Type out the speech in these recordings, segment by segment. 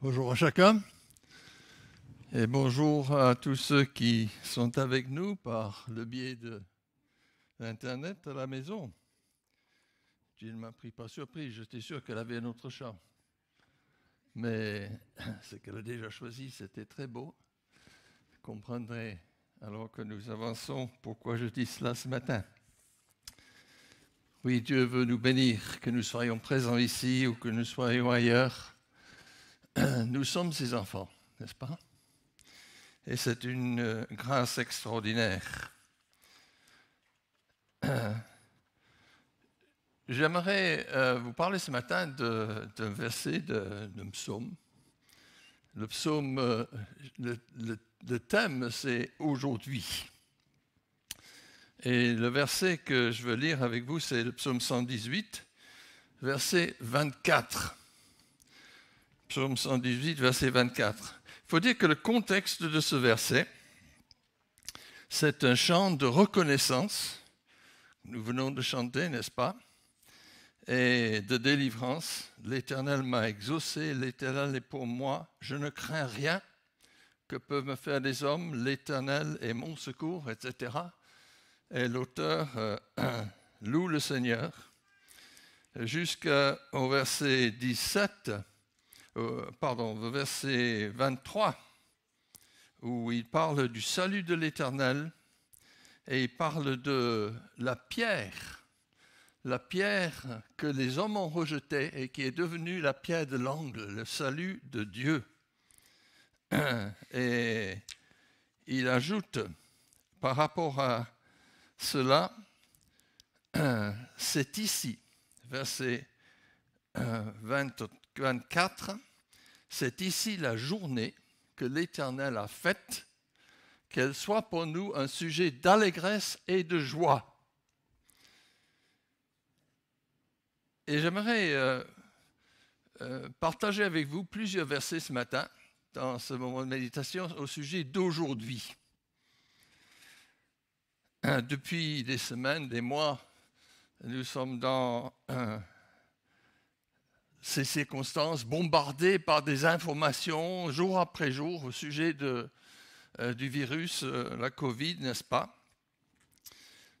Bonjour à chacun et bonjour à tous ceux qui sont avec nous par le biais de l'Internet à la maison. Jill ne m'a pris par surprise, j'étais sûr qu'elle avait un autre chat. Mais ce qu'elle a déjà choisi, c'était très beau. Vous comprendrez alors que nous avançons pourquoi je dis cela ce matin. Oui, Dieu veut nous bénir, que nous soyons présents ici ou que nous soyons ailleurs. Nous sommes ses enfants, n'est-ce pas ? Et c'est une grâce extraordinaire. J'aimerais vous parler ce matin d'un verset de psaume. Le psaume, le thème, c'est « Aujourd'hui ». Et le verset que je veux lire avec vous, c'est le psaume 118, verset 24. Psaume 118, verset 24. Il faut dire que le contexte de ce verset, c'est un chant de reconnaissance. Nous venons de chanter, n'est-ce pas? Et de délivrance. L'Éternel m'a exaucé, l'Éternel est pour moi. Je ne crains rien que peuvent me faire les hommes. L'Éternel est mon secours, etc. Et l'auteur loue le Seigneur jusqu'au verset 17. Le verset 23, où il parle du salut de l'Éternel et il parle de la pierre que les hommes ont rejetée et qui est devenue la pierre de l'angle, le salut de Dieu. Et il ajoute, par rapport à cela, c'est ici, verset 24, c'est ici la journée que l'Éternel a faite, qu'elle soit pour nous un sujet d'allégresse et de joie. Et j'aimerais partager avec vous plusieurs versets ce matin, dans ce moment de méditation, au sujet d'aujourd'hui. Depuis des semaines, des mois, nous sommes dans ces circonstances bombardées par des informations jour après jour au sujet du virus, la Covid, n'est-ce pas?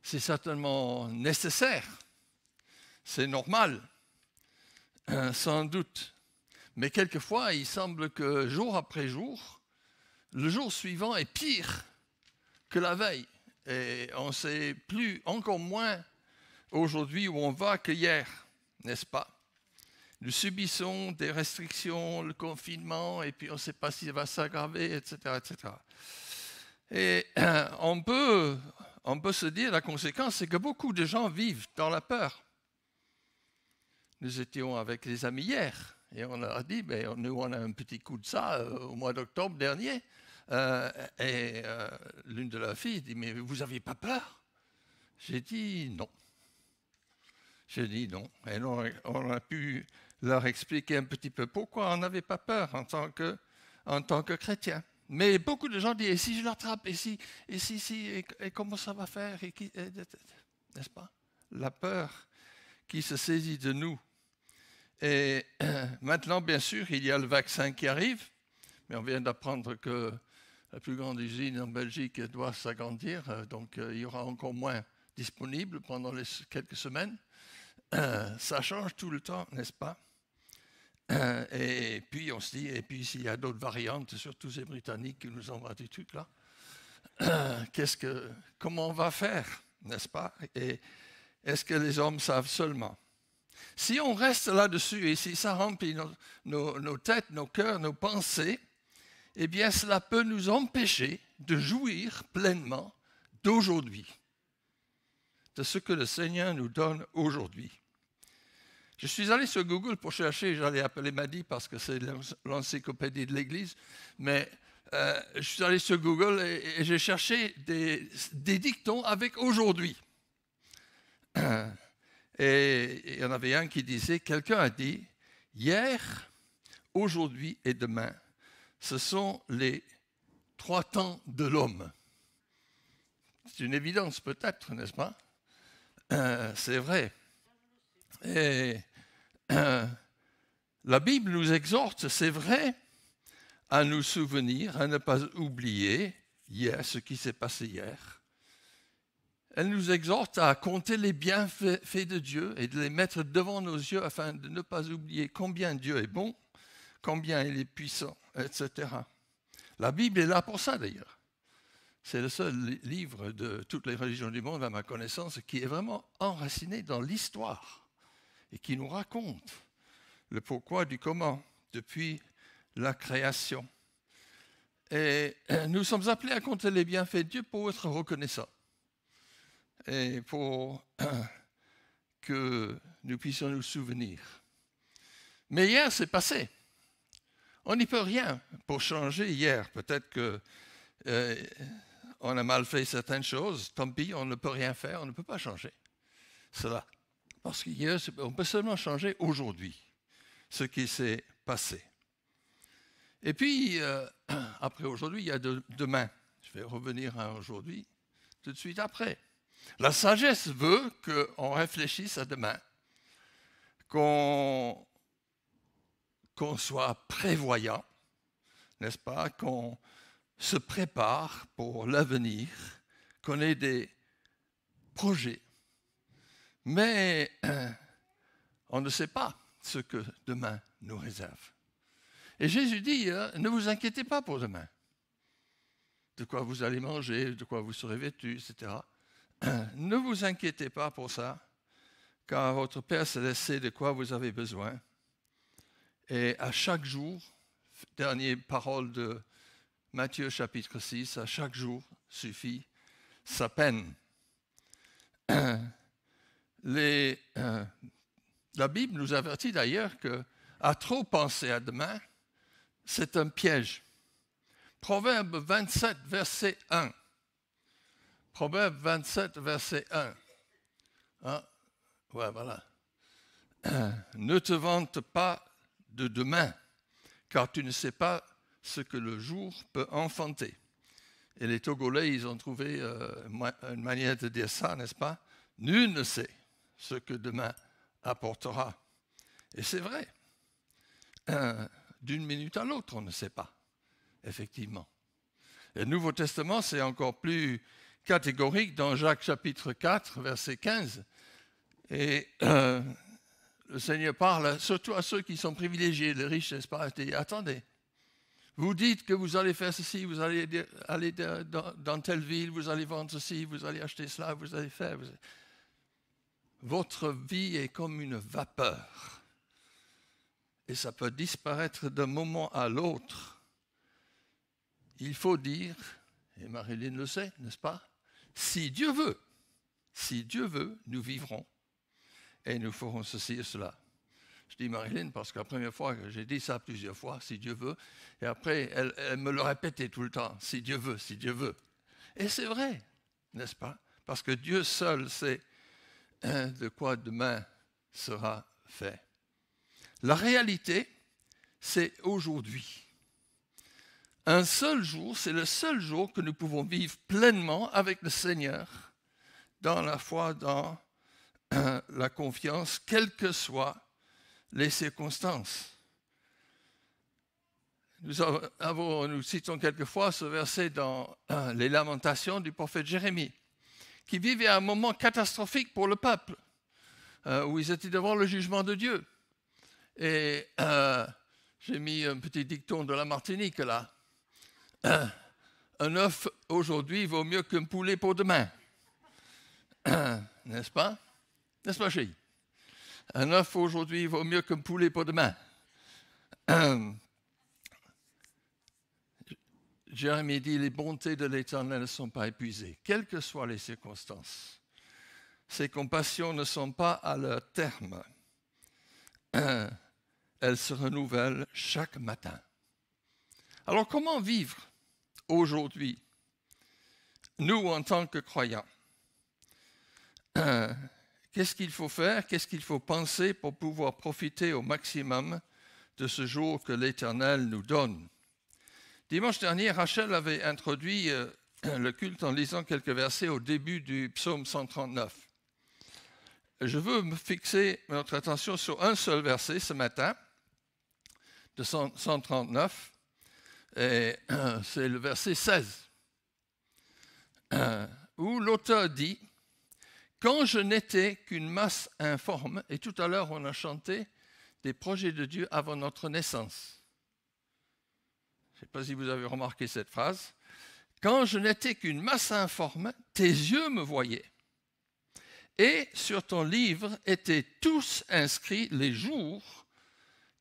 C'est certainement nécessaire, c'est normal, sans doute. Mais quelquefois, il semble que jour après jour, le jour suivant est pire que la veille. Et on ne sait plus, encore moins aujourd'hui où on va que hier, n'est-ce pas? Nous subissons des restrictions, le confinement, et puis on ne sait pas si ça va s'aggraver, etc., etc. Et on peut se dire, la conséquence, c'est que beaucoup de gens vivent dans la peur. Nous étions avec les amis hier, et on leur a dit, nous on a un petit coup de ça au mois d'octobre dernier, et l'une de leurs filles dit, mais vous n'aviez pas peur? J'ai dit non. Et on a pu leur expliquer un petit peu pourquoi on n'avait pas peur en tant que chrétien. Mais beaucoup de gens disent, et si je l'attrape, et comment ça va faire, n'est-ce pas? La peur qui se saisit de nous. Et maintenant, bien sûr, il y a le vaccin qui arrive, mais on vient d'apprendre que la plus grande usine en Belgique doit s'agrandir, donc il y aura encore moins disponible pendant quelques semaines. Ça change tout le temps, n'est-ce pas? Et puis on se dit, et puis s'il y a d'autres variantes, surtout ces Britanniques qui nous envoient des trucs là, comment on va faire, n'est-ce pas? Et est-ce que les hommes savent seulement? Si on reste là-dessus et si ça remplit nos têtes, nos cœurs, nos pensées, eh bien cela peut nous empêcher de jouir pleinement d'aujourd'hui, de ce que le Seigneur nous donne aujourd'hui. Je suis allé sur Google pour chercher, j'allais appeler Madi parce que c'est l'encyclopédie de l'Église, mais je suis allé sur Google et j'ai cherché des dictons avec aujourd'hui. Et il y en avait un qui disait, quelqu'un a dit, hier, aujourd'hui et demain, ce sont les 3 temps de l'homme. C'est une évidence peut-être, n'est-ce pas? C'est vrai. Et la Bible nous exhorte, c'est vrai, à nous souvenir, à ne pas oublier hier ce qui s'est passé hier. Elle nous exhorte à compter les bienfaits de Dieu et de les mettre devant nos yeux afin de ne pas oublier combien Dieu est bon, combien il est puissant, etc. La Bible est là pour ça d'ailleurs. C'est le seul livre de toutes les religions du monde, à ma connaissance, qui est vraiment enraciné dans l'histoire et qui nous raconte le pourquoi du comment depuis la création. Et nous sommes appelés à compter les bienfaits de Dieu pour être reconnaissants et pour que nous puissions nous souvenir. Mais hier, c'est passé. On n'y peut rien pour changer hier. Peut-être qu'on a mal fait certaines choses. Tant pis, on ne peut rien faire, on ne peut pas changer cela. Parce qu'hier, on peut seulement changer aujourd'hui ce qui s'est passé. Et puis, après aujourd'hui, il y a demain. Je vais revenir à aujourd'hui tout de suite après. La sagesse veut qu'on réfléchisse à demain, qu'on soit prévoyant, n'est-ce pas, qu'on se prépare pour l'avenir, qu'on ait des projets. Mais on ne sait pas ce que demain nous réserve. Et Jésus dit, ne vous inquiétez pas pour demain. De quoi vous allez manger, de quoi vous serez vêtus, etc. Ne vous inquiétez pas pour ça, car votre Père Céleste sait de quoi vous avez besoin. Et à chaque jour, dernière parole de Matthieu chapitre 6, à chaque jour suffit sa peine. La Bible nous avertit d'ailleurs qu'à trop penser à demain, c'est un piège. Proverbe 27, verset 1. Proverbe 27, verset 1. Ah, ouais, voilà. Ne te vante pas de demain, car tu ne sais pas ce que le jour peut enfanter. Et les Togolais, ils ont trouvé une manière de dire ça, n'est-ce pas? Nul ne sait ce que demain apportera. Et c'est vrai. D'une minute à l'autre, on ne sait pas, effectivement. Et le Nouveau Testament, c'est encore plus catégorique dans Jacques chapitre 4, verset 15. Et le Seigneur parle surtout à ceux qui sont privilégiés, les riches, n'est-ce pas? Et attendez, vous dites que vous allez faire ceci, vous allez aller dans telle ville, vous allez vendre ceci, vous allez acheter cela, vous allez faire... Votre vie est comme une vapeur. Et ça peut disparaître d'un moment à l'autre. Il faut dire, et Marilyn le sait, n'est-ce pas? Si Dieu veut, nous vivrons et nous ferons ceci et cela. Je dis Marilyn parce que la première fois, j'ai dit ça plusieurs fois, si Dieu veut, et après, elle me le répétait tout le temps, si Dieu veut, si Dieu veut. Et c'est vrai, n'est-ce pas? Parce que Dieu seul sait de quoi demain sera fait. La réalité, c'est aujourd'hui. Un seul jour, c'est le seul jour que nous pouvons vivre pleinement avec le Seigneur, dans la foi, dans la confiance, quelles que soient les circonstances. Nous citons quelquefois ce verset dans les Lamentations du prophète Jérémie, qui vivait un moment catastrophique pour le peuple, où ils étaient devant le jugement de Dieu. Et j'ai mis un petit dicton de la Martinique là. Un œuf aujourd'hui vaut mieux qu'un poulet pour demain. N'est-ce pas? N'est-ce pas, chérie? Un œuf aujourd'hui vaut mieux qu'un poulet pour demain. Jérémie dit, les bontés de l'Éternel ne sont pas épuisées, quelles que soient les circonstances. Ses compassions ne sont pas à leur terme. Elles se renouvellent chaque matin. Alors comment vivre aujourd'hui, nous en tant que croyants? Qu'est-ce qu'il faut faire? Qu'est-ce qu'il faut penser pour pouvoir profiter au maximum de ce jour que l'Éternel nous donne? Dimanche dernier, Rachel avait introduit le culte en lisant quelques versets au début du psaume 139. Je veux me fixer notre attention sur un seul verset ce matin, de 139, Et c'est le verset 16, où l'auteur dit « Quand je n'étais qu'une masse informe », et tout à l'heure on a chanté des projets de Dieu avant notre naissance. Je ne sais pas si vous avez remarqué cette phrase. « Quand je n'étais qu'une masse informe, tes yeux me voyaient. Et sur ton livre étaient tous inscrits les jours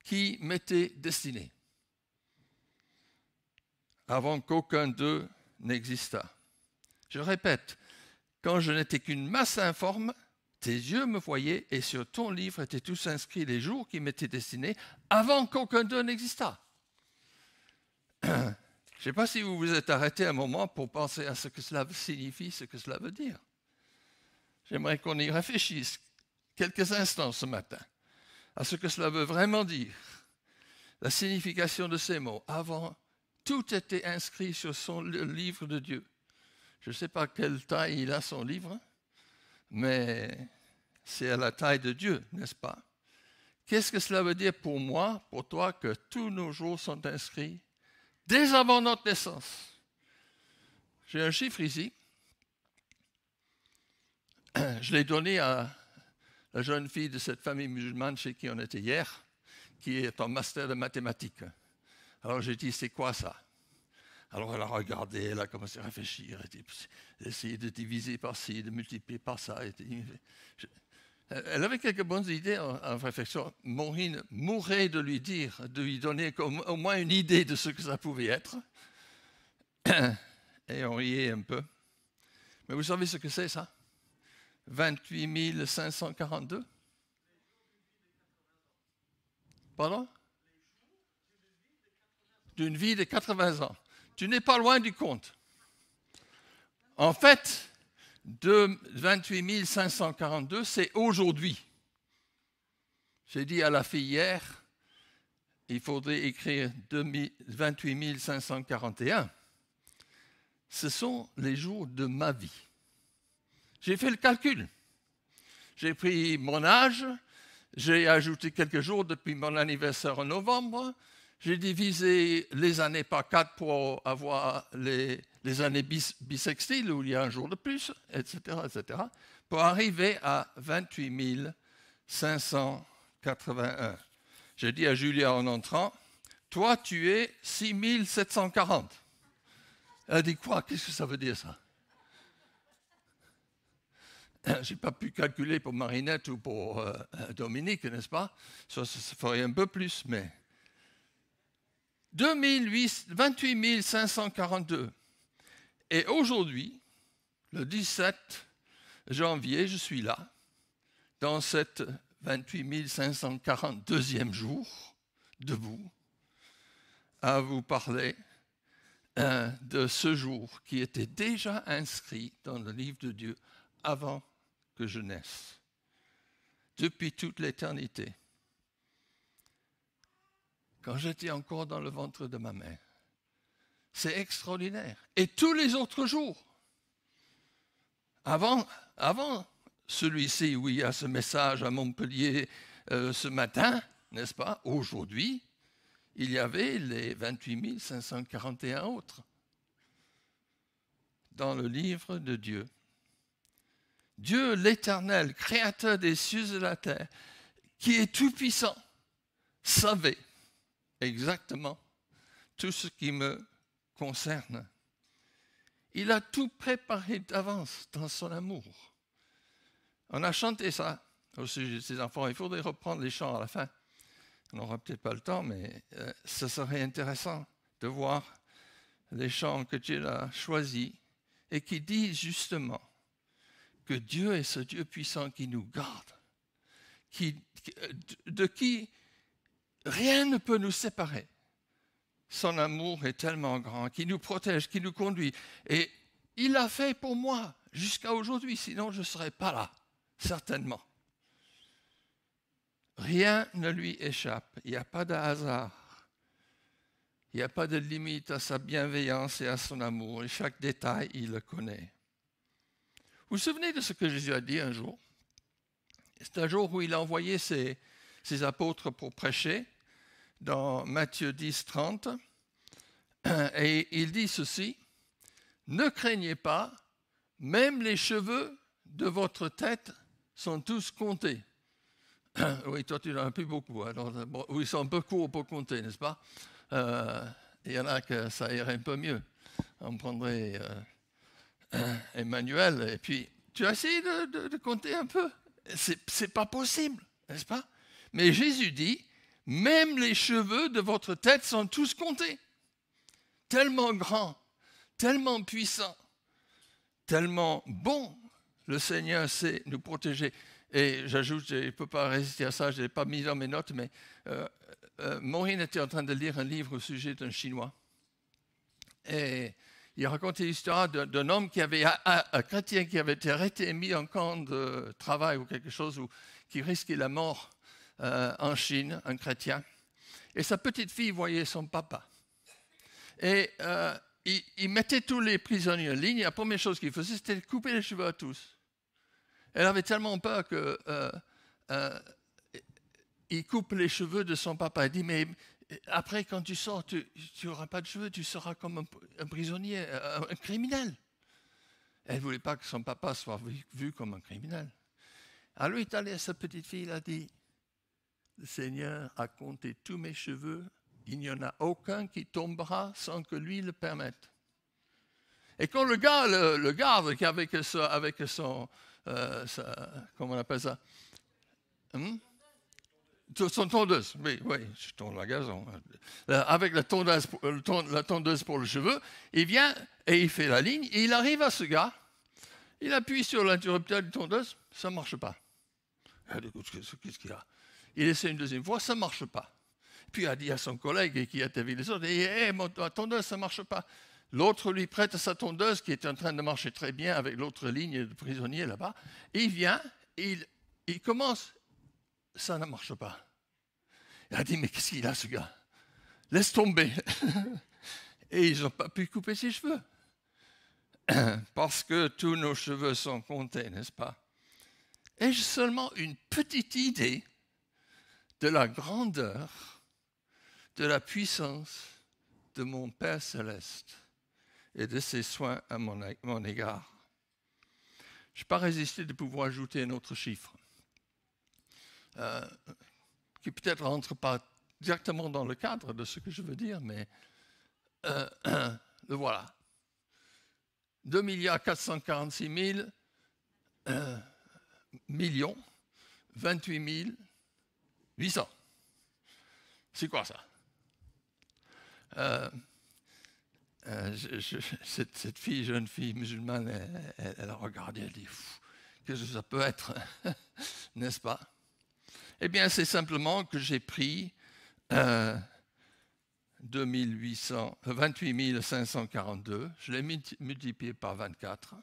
qui m'étaient destinés, avant qu'aucun d'eux n'existât. » Je répète, quand je n'étais qu'une masse informe, tes yeux me voyaient et sur ton livre étaient tous inscrits les jours qui m'étaient destinés, avant qu'aucun d'eux n'existât. Je ne sais pas si vous vous êtes arrêté un moment pour penser à ce que cela signifie, ce que cela veut dire. J'aimerais qu'on y réfléchisse quelques instants ce matin à ce que cela veut vraiment dire. La signification de ces mots. Avant, tout était inscrit sur le livre de Dieu. Je ne sais pas quelle taille il a son livre, mais c'est à la taille de Dieu, n'est-ce pas? Qu'est-ce que cela veut dire pour moi, pour toi, que tous nos jours sont inscrits dès avant notre naissance? J'ai un chiffre ici. Je l'ai donné à la jeune fille de cette famille musulmane chez qui on était hier, qui est en master de mathématiques. Alors j'ai dit, c'est quoi ça? Alors elle a regardé, elle a commencé à réfléchir, essayer de diviser par ci, de multiplier par ça. Elle avait quelques bonnes idées en réflexion. Maureen mourait de lui dire, de lui donner au moins une idée de ce que ça pouvait être. Et on riait un peu. Mais vous savez ce que c'est ça? 28 542? Pardon? D'une vie de 80 ans. Tu n'es pas loin du compte. En fait, de 28 542, c'est aujourd'hui. J'ai dit à la fille hier, il faudrait écrire 28 541. Ce sont les jours de ma vie. J'ai fait le calcul. J'ai pris mon âge, j'ai ajouté quelques jours depuis mon anniversaire en novembre, j'ai divisé les années par 4 pour avoir les années bissextiles où il y a un jour de plus, etc., pour arriver à 28 581. J'ai dit à Julia en entrant, « Toi, tu es 6 740. » Elle a dit, « Quoi? Qu'est-ce que ça veut dire ça? » Je n'ai pas pu calculer pour Marinette ou pour Dominique, n'est-ce pas? Ça ferait un peu plus, mais 28 542. Et aujourd'hui, le 17 janvier, je suis là, dans cette 28 542e jour, debout, à vous parler de ce jour qui était déjà inscrit dans le livre de Dieu avant que je naisse, depuis toute l'éternité, quand j'étais encore dans le ventre de ma mère. C'est extraordinaire. Et tous les autres jours, avant celui-ci où il y a ce message à Montpellier ce matin, n'est-ce pas? Aujourd'hui, il y avait les 28 541 autres dans le livre de Dieu. Dieu l'Éternel, créateur des cieux et de la terre, qui est tout-puissant, savait exactement tout ce qui me concerne. Il a tout préparé d'avance dans son amour. On a chanté ça au sujet de ses enfants. Il faudrait reprendre les chants à la fin. On n'aura peut-être pas le temps, mais ce serait intéressant de voir les chants que Dieu a choisis et qui disent justement que Dieu est ce Dieu puissant qui nous garde, de qui rien ne peut nous séparer. Son amour est tellement grand, qui nous protège, qui nous conduit. Et il l'a fait pour moi jusqu'à aujourd'hui, sinon je ne serais pas là, certainement. Rien ne lui échappe, il n'y a pas de hasard, il n'y a pas de limite à sa bienveillance et à son amour, et chaque détail, il le connaît. Vous vous souvenez de ce que Jésus a dit un jour? C'est un jour où il a envoyé ses apôtres pour prêcher, dans Matthieu 10, 30. Et il dit ceci, ne craignez pas, même les cheveux de votre tête sont tous comptés. Oui, toi tu n'en as plus beaucoup, alors bon, ils sont un peu courts pour compter, n'est-ce pas? Il y en a que ça irait un peu mieux. On prendrait Emmanuel, et puis tu as essayé de compter un peu. C'est pas possible, n'est-ce pas? Mais Jésus dit, même les cheveux de votre tête sont tous comptés. Tellement grand, tellement puissant, tellement bon, le Seigneur sait nous protéger. Et j'ajoute, je ne peux pas résister à ça, je ne l'ai pas mis dans mes notes, mais Maureen était en train de lire un livre au sujet d'un Chinois. Et il racontait l'histoire d'un homme qui avait, un chrétien qui avait été arrêté et mis en camp de travail ou quelque chose, ou qui risquait la mort en Chine, un chrétien. Et sa petite fille voyait son papa. Et il mettait tous les prisonniers en ligne. La première chose qu'il faisait, c'était de couper les cheveux à tous. Elle avait tellement peur qu'il coupe les cheveux de son papa. Elle dit, mais après, quand tu sors, tu n'auras pas de cheveux, tu seras comme un prisonnier, un criminel. Elle ne voulait pas que son papa soit vu comme un criminel. Alors il est allé à sa petite fille, il a dit, le Seigneur a compté tous mes cheveux, il n'y en a aucun qui tombera sans que lui le permette. Et quand le garde avec son comment on appelle ça, son tondeuse, oui, je tourne la gazon. Avec la tondeuse pour le cheveu, il vient et il fait la ligne, et il arrive à ce gars, il appuie sur l'interrupteur de tondeuse, ça ne marche pas. Qu'est-ce qu'il y a? Il essaie une deuxième fois, ça ne marche pas. Puis il a dit à son collègue qui a vu les autres, ma tondeuse, ça ne marche pas. L'autre lui prête sa tondeuse qui est en train de marcher très bien avec l'autre ligne de prisonniers là-bas. Et il vient, il commence, ça ne marche pas. Il a dit, mais qu'est-ce qu'il a ce gars? Laisse tomber. Et ils n'ont pas pu couper ses cheveux. Parce que tous nos cheveux sont comptés, n'est-ce pas? Ai-je seulement une petite idée de la grandeur, de la puissance de mon Père céleste et de ses soins à mon égard? Je n'ai pas résisté de pouvoir ajouter un autre chiffre, qui peut-être ne rentre pas directement dans le cadre de ce que je veux dire, mais le voilà. 2 446 000 millions, 28 800. C'est quoi ça? Cette jeune fille musulmane, elle a regardé, elle dit, qu'est-ce que ça peut être, n'est-ce pas? Eh bien, c'est simplement que j'ai pris 28 542, je l'ai multiplié par 24,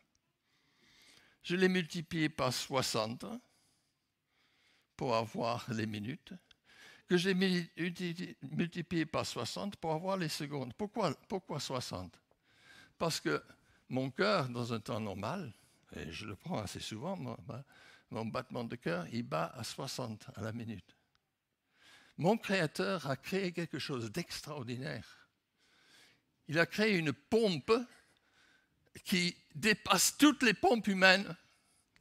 je l'ai multiplié par 60 pour avoir les minutes, que j'ai multiplié par 60 pour avoir les secondes. Pourquoi 60? Parce que mon cœur, dans un temps normal, et je le prends assez souvent, mon battement de cœur, il bat à 60 à la minute. Mon Créateur a créé quelque chose d'extraordinaire. Il a créé une pompe qui dépasse toutes les pompes humaines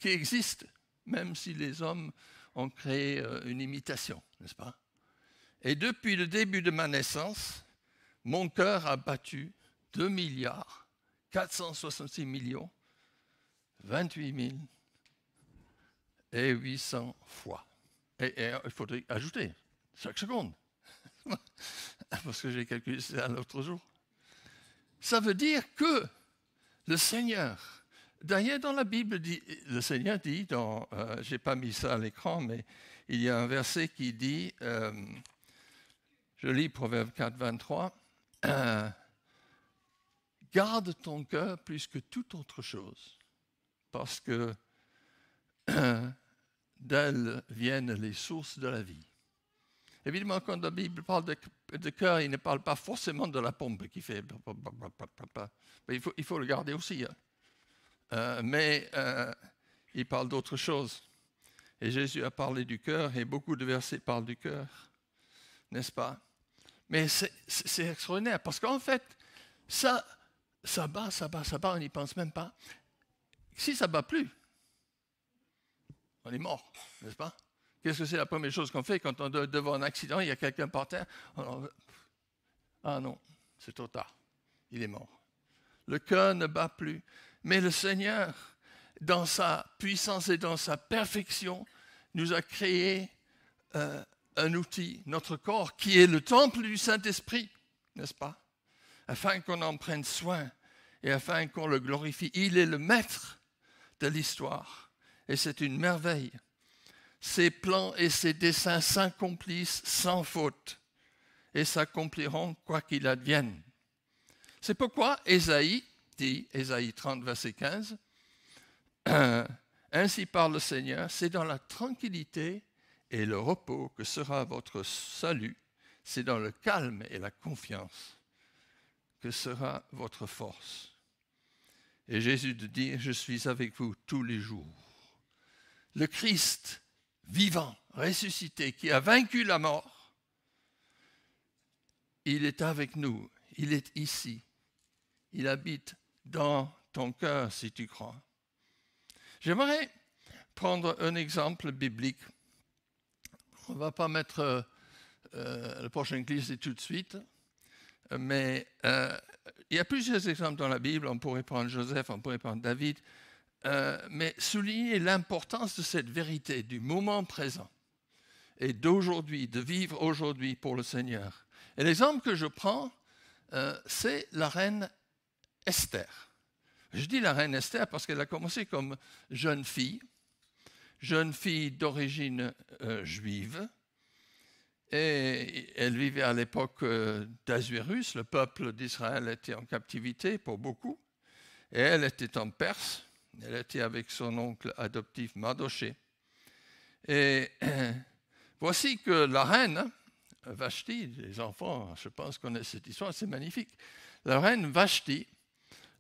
qui existent, même si les hommes ont créé une imitation, n'est-ce pas? Et depuis le début de ma naissance, mon cœur a battu 2 466 28 800 fois. Et il faudrait ajouter chaque seconde, parce que j'ai calculé ça l'autre jour. Ça veut dire que le Seigneur, d'ailleurs dans la Bible, le Seigneur dit, je n'ai pas mis ça à l'écran, mais il y a un verset qui dit, je lis Proverbe 4, 23, garde ton cœur plus que toute autre chose, parce que d'elle viennent les sources de la vie. Évidemment, quand la Bible parle de cœur, il ne parle pas forcément de la pompe qui fait... Mais il faut le garder aussi. Mais il parle d'autre chose. Et Jésus a parlé du cœur, et beaucoup de versets parlent du cœur, n'est-ce pas? Mais c'est extraordinaire, parce qu'en fait, Ça bat, on n'y pense même pas. Si ça ne bat plus, on est mort, n'est-ce pas? Qu'est-ce que c'est la première chose qu'on fait quand on est devant un accident, il y a quelqu'un par terre? Ah non, c'est trop tard, il est mort. Le cœur ne bat plus. Mais le Seigneur, dans sa puissance et dans sa perfection, nous a créé un outil, notre corps, qui est le temple du Saint-Esprit, n'est-ce pas? Afin qu'on en prenne soin et afin qu'on le glorifie. Il est le maître de l'histoire et c'est une merveille. Ses plans et ses desseins s'accomplissent sans faute et s'accompliront quoi qu'il advienne. C'est pourquoi Ésaïe dit, Ésaïe 30, verset 15, ainsi parle le Seigneur, c'est dans la tranquillité et le repos que sera votre salut, c'est dans le calme et la confiance que sera votre force. Et Jésus dit, je suis avec vous tous les jours. Le Christ vivant, ressuscité, qui a vaincu la mort, il est avec nous, il est ici, il habite dans ton cœur si tu crois. J'aimerais prendre un exemple biblique. On ne va pas mettre le prochain clip tout de suite, mais il y a plusieurs exemples dans la Bible. On pourrait prendre Joseph, on pourrait prendre David, mais souligner l'importance de cette vérité du moment présent et d'aujourd'hui, de vivre aujourd'hui pour le Seigneur. Et l'exemple que je prends, c'est la reine Esther. Je dis la reine Esther parce qu'elle a commencé comme jeune fille d'origine juive, et elle vivait à l'époque d'Assuérus. Le peuple d'Israël était en captivité pour beaucoup, et elle était en Perse. Elle était avec son oncle adoptif Mardoché. Et voici que la reine Vashti, les enfants, je pense, connaissent cette histoire, c'est magnifique. La reine Vashti,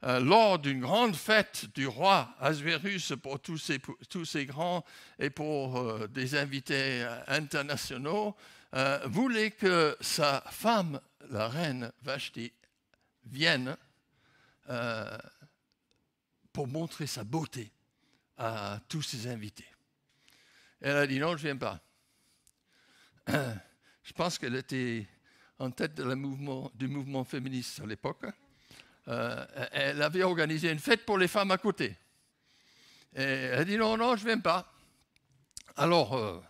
lors d'une grande fête du roi Assuérus pour tous ces grands et pour des invités internationaux, voulait que sa femme, la reine Vashti, vienne pour montrer sa beauté à tous ses invités. Elle a dit non, je ne viens pas. Je pense qu'elle était en tête du mouvement féministe à l'époque. Elle avait organisé une fête pour les femmes à côté. Et elle a dit non, je ne viens pas. Alors,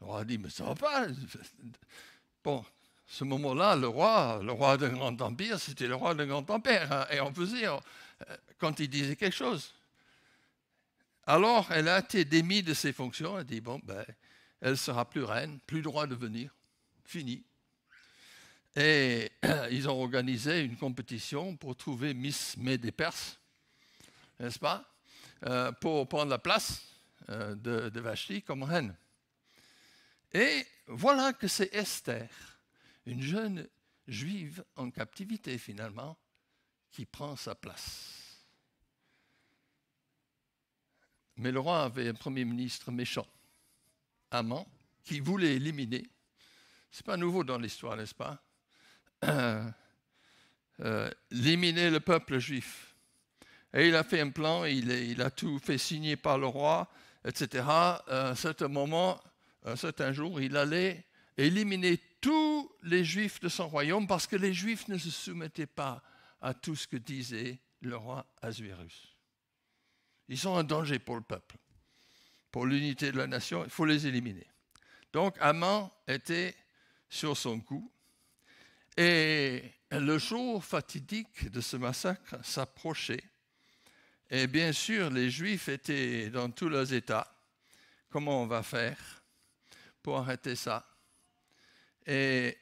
on a dit, mais ça ne va pas. Bon, ce moment-là, le roi d'un grand empire, c'était le roi d'un grand empire. Hein, et on faisait, quand il disait quelque chose. Alors, elle a été démise de ses fonctions. Elle a dit, bon, elle ne sera plus reine, plus droit de venir. Fini. Et ils ont organisé une compétition pour trouver Miss Mée des Perses, n'est-ce pas, pour prendre la place de Vashti comme reine. Et voilà que c'est Esther, une jeune juive en captivité finalement, qui prend sa place. Mais le roi avait un premier ministre méchant, Haman, qui voulait éliminer. Ce n'est pas nouveau dans l'histoire, n'est-ce pas? Éliminer le peuple juif. Et il a fait un plan, il a tout fait signer par le roi, etc. À un certain moment, un certain jour, il allait éliminer tous les juifs de son royaume parce que les juifs ne se soumettaient pas à tout ce que disait le roi Assuérus. Ils sont un danger pour le peuple. Pour l'unité de la nation, il faut les éliminer. Donc Haman était sur son coup. Et le jour fatidique de ce massacre s'approchait. Et bien sûr, les Juifs étaient dans tous leurs états. Comment on va faire pour arrêter ça? Et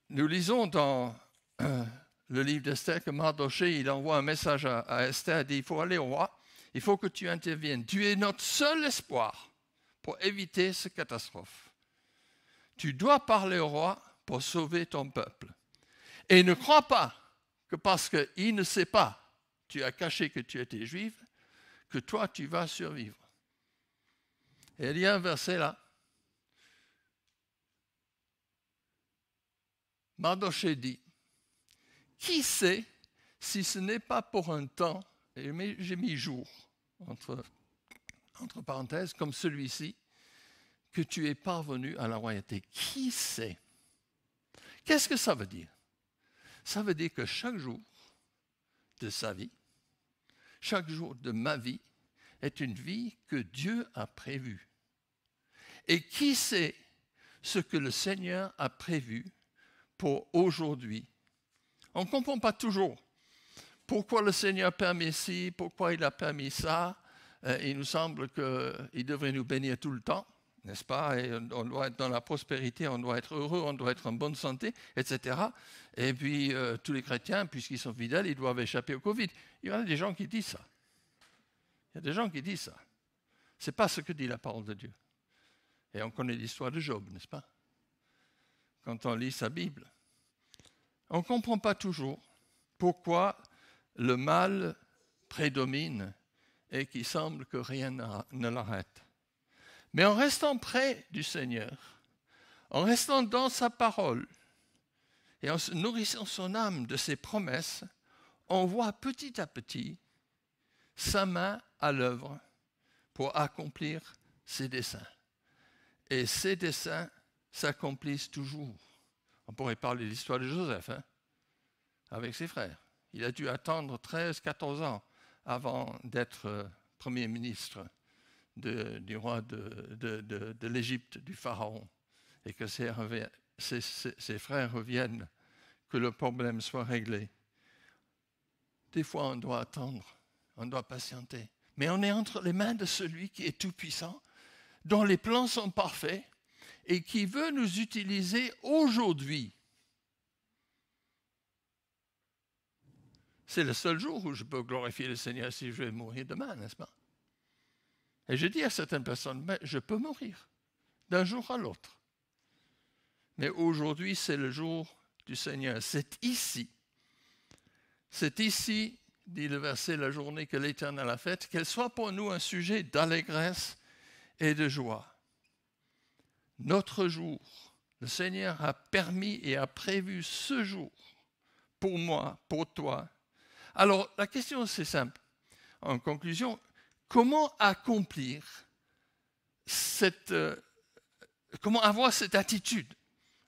nous lisons dans le livre d'Esther que Mardoché, il envoie un message à Esther, il dit, il faut aller au roi, il faut que tu interviennes. Tu es notre seul espoir pour éviter cette catastrophe. Tu dois parler au roi pour sauver ton peuple. Et ne crois pas que parce qu'il ne sait pas, tu as caché que tu étais juif, que toi, tu vas survivre. Et il y a un verset là. Mardoché dit, qui sait si ce n'est pas pour un temps, et j'ai mis jour, entre parenthèses, comme celui-ci, que tu es parvenu à la royauté. Qui sait? Qu'est-ce que ça veut dire? Ça veut dire que chaque jour de sa vie, chaque jour de ma vie, est une vie que Dieu a prévue. Et qui sait ce que le Seigneur a prévu pour aujourd'hui? On ne comprend pas toujours pourquoi le Seigneur a permis ci, pourquoi il a permis ça. Il nous semble qu'il devrait nous bénir tout le temps, n'est-ce pas? Et on doit être dans la prospérité, on doit être heureux, on doit être en bonne santé, etc. Et puis, tous les chrétiens, puisqu'ils sont fidèles, ils doivent échapper au Covid. Il y en a des gens qui disent ça. Il y a des gens qui disent ça. Ce n'est pas ce que dit la parole de Dieu. Et on connaît l'histoire de Job, n'est-ce pas? Quand on lit sa Bible. On ne comprend pas toujours pourquoi le mal prédomine et qu'il semble que rien ne l'arrête. Mais en restant près du Seigneur, en restant dans sa parole et en se nourrissant son âme de ses promesses, on voit petit à petit sa main à l'œuvre pour accomplir ses desseins. Et ces desseins s'accomplissent toujours. On pourrait parler de l'histoire de Joseph, avec ses frères. Il a dû attendre 13-14 ans avant d'être premier ministre du roi de l'Égypte, du Pharaon, et que ses frères reviennent, que le problème soit réglé. Des fois, on doit attendre, on doit patienter. Mais on est entre les mains de celui qui est tout-puissant, dont les plans sont parfaits, et qui veut nous utiliser aujourd'hui. C'est le seul jour où je peux glorifier le Seigneur si je vais mourir demain, n'est-ce pas? Et je dis à certaines personnes, mais je peux mourir d'un jour à l'autre. Mais aujourd'hui, c'est le jour du Seigneur. C'est ici, dit le verset, la journée que l'Éternel a faite, qu'elle soit pour nous un sujet d'allégresse et de joie. Notre jour, le Seigneur a permis et a prévu ce jour pour moi, pour toi. Alors, la question, c'est simple. En conclusion, comment accomplir comment avoir cette attitude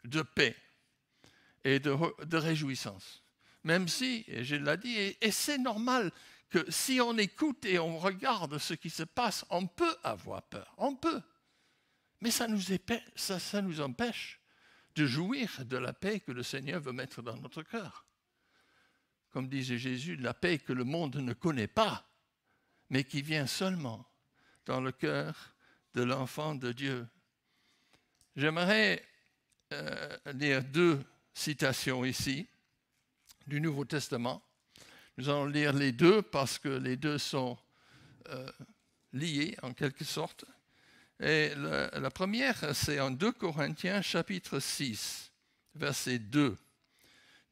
de paix et de réjouissance? Même si, et je l'ai dit, et c'est normal que si on écoute et on regarde ce qui se passe, on peut avoir peur, on peut. Mais ça nous empêche de jouir de la paix que le Seigneur veut mettre dans notre cœur. Comme disait Jésus, la paix que le monde ne connaît pas, mais qui vient seulement dans le cœur de l'enfant de Dieu. J'aimerais lire 2 citations ici du Nouveau Testament. Nous allons lire les 2 parce que les 2 sont liés en quelque sorte. Et la première, c'est en 2 Corinthiens chapitre 6, verset 2.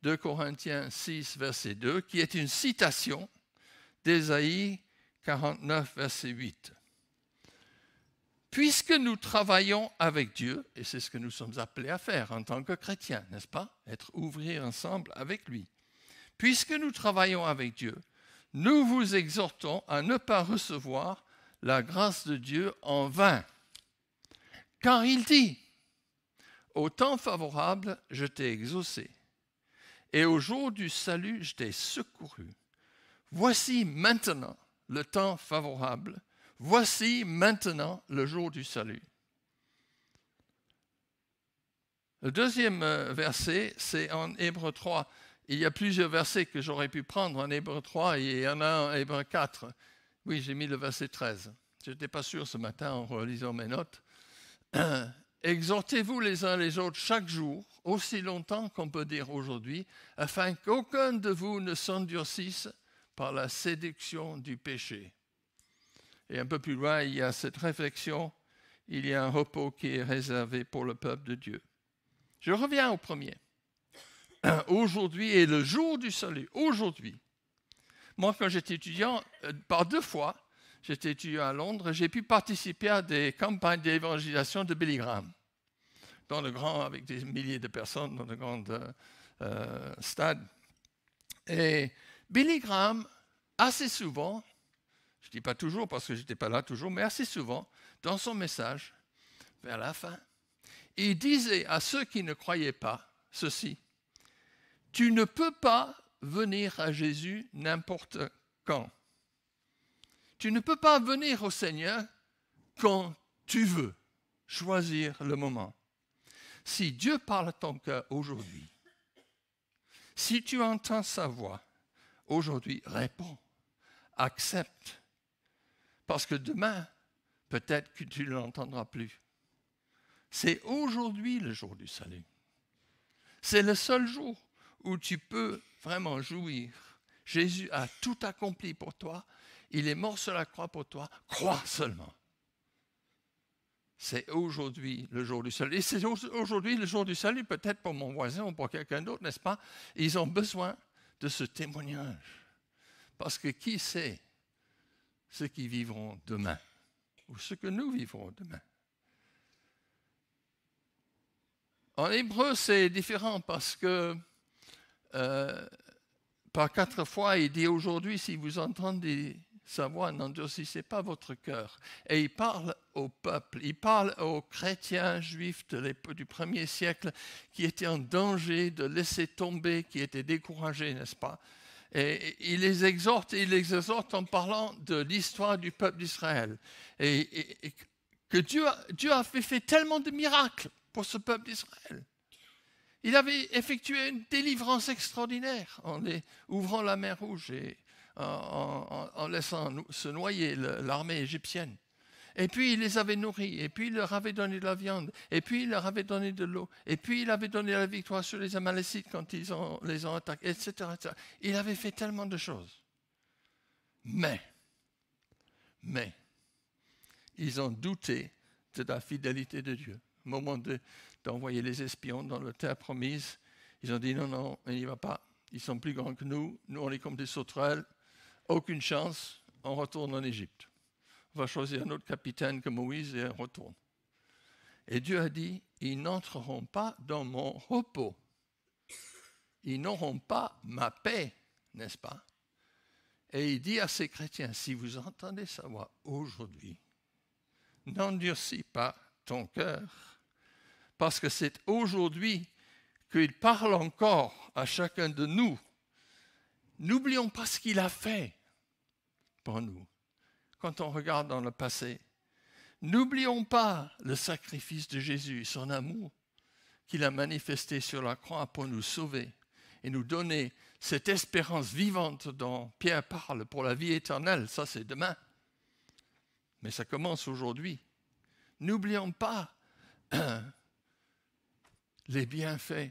2 Corinthiens 6, verset 2, qui est une citation d'Ésaïe 49, verset 8. Puisque nous travaillons avec Dieu, et c'est ce que nous sommes appelés à faire en tant que chrétiens, n'est-ce pas? Être ouvriers ensemble avec lui. Puisque nous travaillons avec Dieu, nous vous exhortons à ne pas recevoir la grâce de Dieu en vain. Car il dit, au temps favorable, je t'ai exaucé, et au jour du salut, je t'ai secouru. Voici maintenant le temps favorable, voici maintenant le jour du salut. Le deuxième verset, c'est en Hébreux 3. Il y a plusieurs versets que j'aurais pu prendre en Hébreux 3 et il y en a en Hébreux 4. Oui, j'ai mis le verset 13. Je n'étais pas sûr ce matin en relisant mes notes. Exhortez-vous les uns les autres chaque jour, aussi longtemps qu'on peut dire aujourd'hui, afin qu'aucun de vous ne s'endurcisse par la séduction du péché. Et un peu plus loin, il y a cette réflexion, il y a un repos qui est réservé pour le peuple de Dieu. Je reviens au premier. Aujourd'hui est le jour du salut. Aujourd'hui. Moi, quand j'étais étudiant, par 2 fois, j'étais étudiant à Londres, j'ai pu participer à des campagnes d'évangélisation de Billy Graham, avec des milliers de personnes, dans de grands stades. Et Billy Graham, assez souvent, je ne dis pas toujours parce que je n'étais pas là toujours, mais assez souvent, dans son message, vers la fin, il disait à ceux qui ne croyaient pas ceci: tu ne peux pas venir à Jésus n'importe quand. Tu ne peux pas venir au Seigneur quand tu veux choisir le moment. Si Dieu parle à ton cœur aujourd'hui, si tu entends sa voix aujourd'hui, réponds, accepte. Parce que demain, peut-être que tu ne l'entendras plus. C'est aujourd'hui le jour du salut. C'est le seul jour où tu peux vraiment jouir. Jésus a tout accompli pour toi. Il est mort sur la croix pour toi. Crois seulement. C'est aujourd'hui le jour du salut. Et c'est aujourd'hui le jour du salut, peut-être pour mon voisin ou pour quelqu'un d'autre, n'est-ce pas? Ils ont besoin de ce témoignage. Parce que qui sait ceux qui vivront demain ou ce que nous vivrons demain? En hébreu, c'est différent parce que par 4 fois, il dit aujourd'hui, si vous entendez sa voix, n'endurcissez pas votre cœur. Et il parle au peuple, il parle aux chrétiens juifs du 1er siècle qui étaient en danger de laisser tomber, qui étaient découragés, n'est-ce pas? Et il les exhorte en parlant de l'histoire du peuple d'Israël. Et que Dieu a fait tellement de miracles pour ce peuple d'Israël. Il avait effectué une délivrance extraordinaire en ouvrant la mer Rouge et en laissant se noyer l'armée égyptienne. Et puis il les avait nourris, et puis il leur avait donné de la viande, et puis il leur avait donné de l'eau, et puis il avait donné la victoire sur les Amalécites quand les ont attaqués, etc., etc. Il avait fait tellement de choses. Mais, ils ont douté de la fidélité de Dieu. Au moment d'envoyer les espions dans la terre promise, ils ont dit non, on n'y va pas. Ils sont plus grands que nous on est comme des sauterelles, aucune chance, on retourne en Égypte. On va choisir un autre capitaine que Moïse et on retourne. Et Dieu a dit, ils n'entreront pas dans mon repos. Ils n'auront pas ma paix, n'est-ce pas? Et il dit à ces chrétiens, si vous entendez sa voix aujourd'hui, n'endurcis pas ton cœur, parce que c'est aujourd'hui qu'il parle encore à chacun de nous. N'oublions pas ce qu'il a fait pour nous quand on regarde dans le passé. N'oublions pas le sacrifice de Jésus, son amour qu'il a manifesté sur la croix pour nous sauver et nous donner cette espérance vivante dont Pierre parle pour la vie éternelle. Ça, c'est demain. Mais ça commence aujourd'hui. N'oublions pas les bienfaits,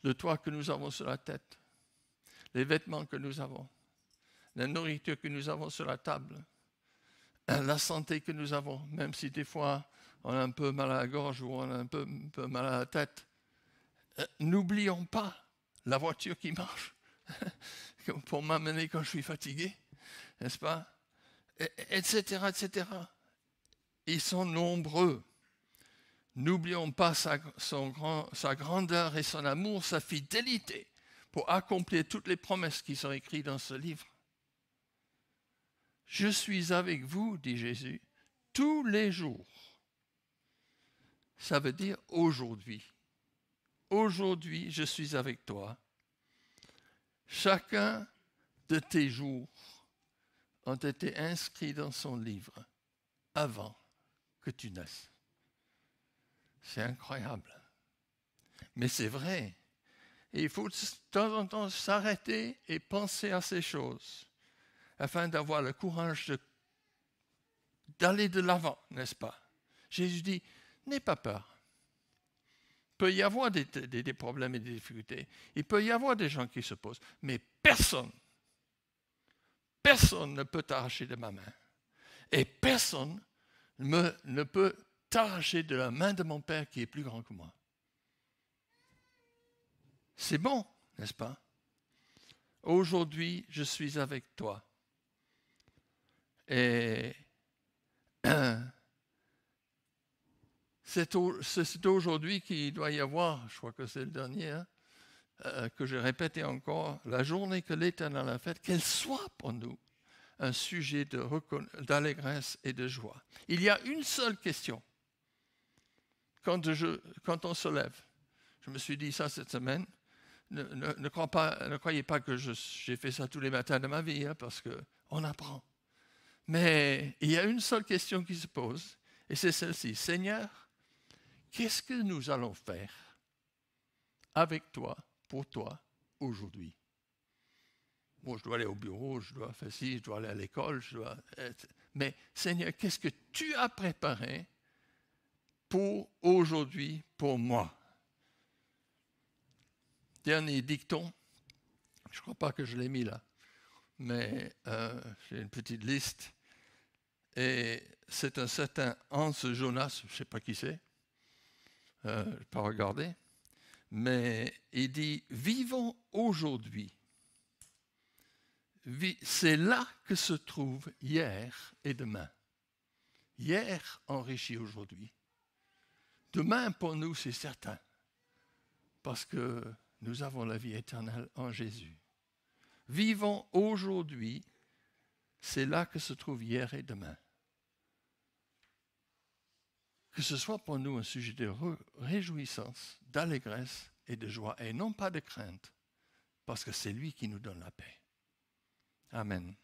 le toit que nous avons sur la tête, les vêtements que nous avons, la nourriture que nous avons sur la table, la santé que nous avons, même si des fois on a un peu mal à la gorge ou on a un peu mal à la tête. N'oublions pas la voiture qui marche pour m'amener quand je suis fatigué, n'est-ce pas? Etc., etc. Ils sont nombreux. N'oublions pas sa grandeur et son amour, sa fidélité pour accomplir toutes les promesses qui sont écrites dans ce livre. Je suis avec vous, dit Jésus, tous les jours. Ça veut dire aujourd'hui. Aujourd'hui, je suis avec toi. Chacun de tes jours ont été inscrits dans son livre avant que tu naisses. C'est incroyable. Mais c'est vrai. Et il faut de temps en temps s'arrêter et penser à ces choses afin d'avoir le courage d'aller de l'avant, n'est-ce pas? Jésus dit, n'aie pas peur. Il peut y avoir des problèmes et des difficultés. Il peut y avoir des gens qui se posent. Mais personne ne peut t'arracher de ma main. Et personne ne peut t'arracher de la main de mon Père qui est plus grand que moi. C'est bon, n'est-ce pas? Aujourd'hui, je suis avec toi. Et c'est aujourd'hui qu'il doit y avoir, je crois que c'est le dernier, que je répétais encore, la journée que l'Éternel a faite, qu'elle soit pour nous un sujet d'allégresse et de joie. Il y a une seule question quand on se lève. Je me suis dit ça cette semaine. Ne croyez pas que j'ai fait ça tous les matins de ma vie, hein, parce qu'on apprend. Mais il y a une seule question qui se pose, et c'est celle-ci. Seigneur, qu'est-ce que nous allons faire avec toi, pour toi, aujourd'hui? Bon, je dois aller au bureau, je dois faire ci, je dois aller à l'école, mais Seigneur, qu'est-ce que tu as préparé pour aujourd'hui, pour moi? Dernier dicton, je ne crois pas que je l'ai mis là, mais j'ai une petite liste. Et c'est un certain Hans Jonas, je ne sais pas qui c'est, je ne vais pas regarder, mais il dit « Vivons aujourd'hui ». C'est là que se trouvent hier et demain. Hier enrichit aujourd'hui. Demain, pour nous, c'est certain, parce que nous avons la vie éternelle en Jésus. Vivons aujourd'hui, c'est là que se trouvent hier et demain. Que ce soit pour nous un sujet de réjouissance, d'allégresse et de joie, et non pas de crainte, parce que c'est lui qui nous donne la paix. Amen.